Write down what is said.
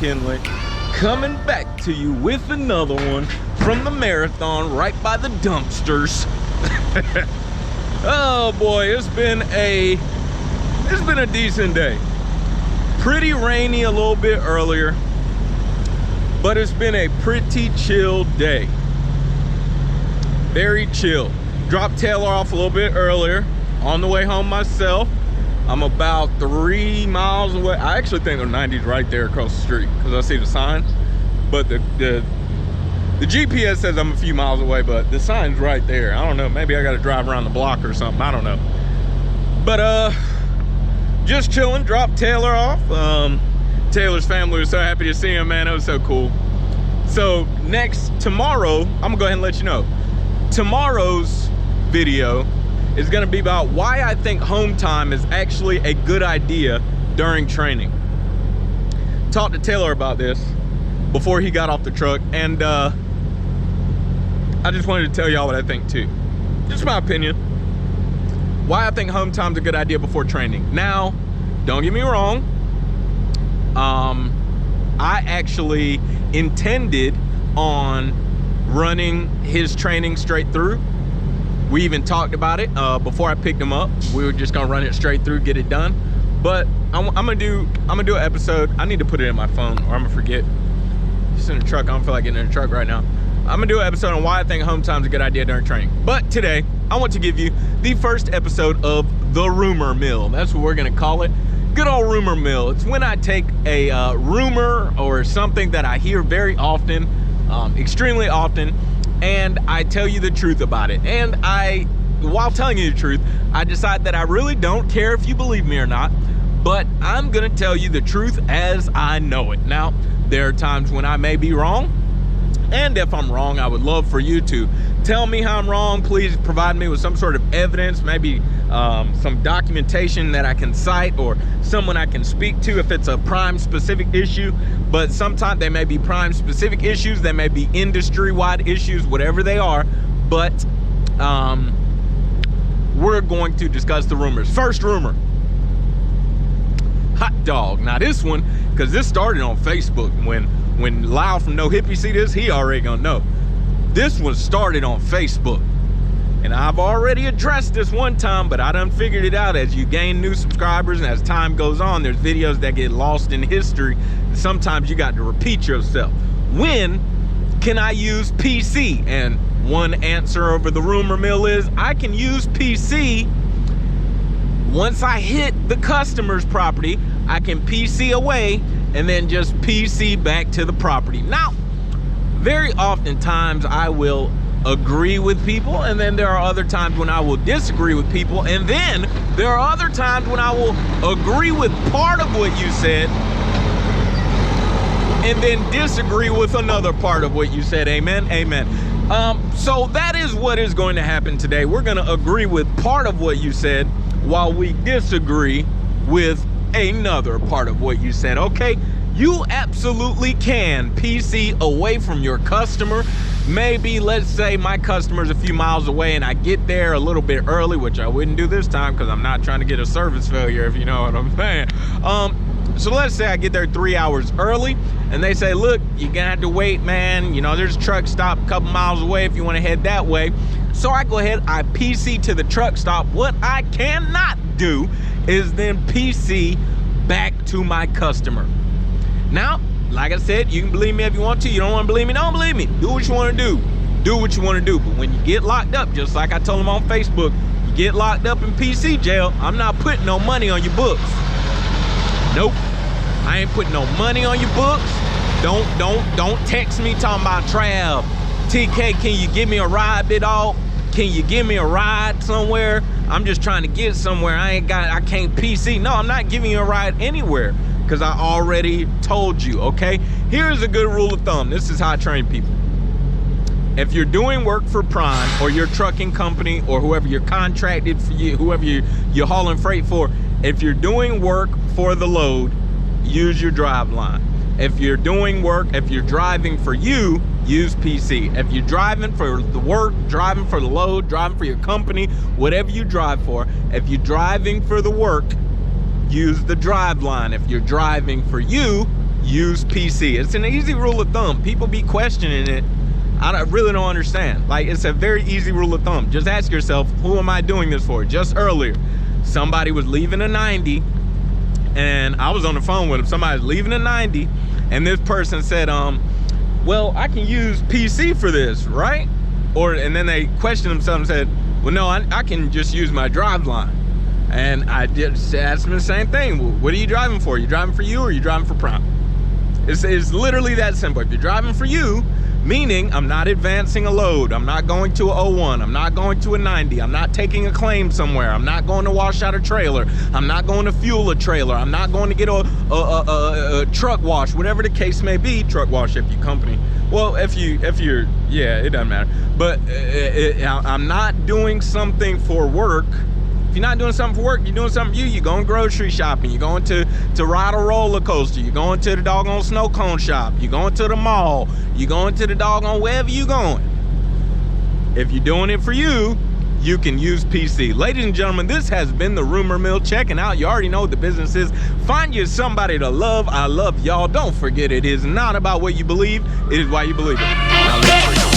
Kinley, coming back to you with another one from the marathon right by the dumpsters. Oh boy, it's been a decent day. Pretty rainy a little bit earlier, but it's been a pretty chill day. Very chill. Dropped Taylor off a little bit earlier on the way home myself. I'm about 3 miles away. I actually think the 90's right there across the street because I see the sign. But the GPS says I'm a few miles away, but the sign's right there. I don't know, maybe I gotta drive around the block or something, I don't know. But just chilling, dropped Taylor off. Taylor's family was so happy to see him, man, it was so cool. So tomorrow, I'm gonna go ahead and let you know. Tomorrow's video is gonna be about why I think home time is actually a good idea during training. Talked to Taylor about this before he got off the truck, and I just wanted to tell y'all what I think too. Just my opinion. Why I think home time's a good idea before training. Now, don't get me wrong. I actually intended on running his training straight through. We even talked about it before I picked him up. We were just gonna run it straight through, get it done. But I'm gonna do an episode. I need to put it in my phone or I'm gonna forget. Just in the truck, I don't feel like getting in the truck right now. I'm gonna do an episode on why I think home time's a good idea during training. But today, I want to give you the first episode of the rumor mill. That's what we're gonna call it. Good old rumor mill. It's when I take a rumor or something that I hear very often, extremely often, and I tell you the truth about it. And while telling you the truth, I decide that I really don't care if you believe me or not, but I'm gonna tell you the truth as I know it. Now, there are times when I may be wrong, and if I'm wrong, I would love for you to tell me how I'm wrong. Please provide me with some sort of evidence, maybe some documentation that I can cite or someone I can speak to if it's a prime specific issue. But sometimes they may be prime specific issues, they may be industry-wide issues, whatever they are. But we're going to discuss the rumors. First rumor, hot dog. Now this one, because this started on Facebook. When Lyle from No Hippie see this, he already gonna know. This one started on Facebook. And I've already addressed this one time, but I done figured it out. As you gain new subscribers and as time goes on, there's videos that get lost in history. Sometimes you got to repeat yourself. When can I use PC? And one answer over the rumor mill is I can use PC once I hit the customer's property. I can PC away and then just PC back to the property. Now, very oftentimes I will agree with people, and then there are other times when I will disagree with people, and then there are other times when I will agree with part of what you said and then disagree with another part of what you said. Amen, amen. So that is what is going to happen today. We're going to agree with part of what you said while we disagree with another part of what you said. Okay, you absolutely can PC away from your customer. Maybe, let's say my customer's a few miles away and I get there a little bit early, which I wouldn't do this time because I'm not trying to get a service failure, if you know what I'm saying. So let's say I get there 3 hours early and they say, look, you're gonna have to wait, man. You know, there's a truck stop a couple miles away if you wanna head that way. So I go ahead, I PC to the truck stop. What I cannot do is then PC back to my customer. Now, like I said, you can believe me if you want to. You don't want to believe me, don't believe me. Do what you want to do. Do what you want to do. But when you get locked up, just like I told them on Facebook, you get locked up in PC jail, I'm not putting no money on your books. Nope. I ain't putting no money on your books. Don't text me talking about Trav. TK, can you give me a ride, big dog? Can you give me a ride somewhere? I'm just trying to get somewhere. I can't PC. No, I'm not giving you a ride anywhere, because I already told you, okay? Here's a good rule of thumb. This is how I train people. If you're doing work for Prime or your trucking company or whoever you're contracted for, whoever you're hauling freight for, if you're doing work for the load, use your drive line. If you're doing work, if you're driving for you, use PC. If you're driving for the work, driving for the load, driving for your company, whatever you drive for, if you're driving for the work, use the drive line. If you're driving for you, use PC. It's an easy rule of thumb. People be questioning it. I really don't understand. Like, it's a very easy rule of thumb. Just ask yourself, who am I doing this for? Just earlier, somebody was leaving a 90, and I was on the phone with him. Somebody's leaving a 90, and this person said, well, I can use PC for this, right? And then they questioned themselves and said, well, no, I can just use my drive line. And I did ask them the same thing. What are you driving for? You driving for you, or are you driving for Prime? It's literally that simple. If you're driving for you, meaning I'm not advancing a load, I'm not going to a 01, I'm not going to a 90, I'm not taking a claim somewhere, I'm not going to wash out a trailer, I'm not going to fuel a trailer, I'm not going to get a truck wash, whatever the case may be. Truck wash if you company. Well, if you're, yeah, it doesn't matter. But I'm not doing something for work. If you're not doing something for work, you're doing something for you. You're going grocery shopping. You're going to ride a roller coaster. You're going to the doggone snow cone shop. You're going to the mall. You're going to the doggone wherever you're going. If you're doing it for you, you can use PC. Ladies and gentlemen, this has been the Rumor Mill. Checking out. You already know what the business is. Find you somebody to love. I love y'all. Don't forget, it is not about what you believe. It is why you believe it. Now,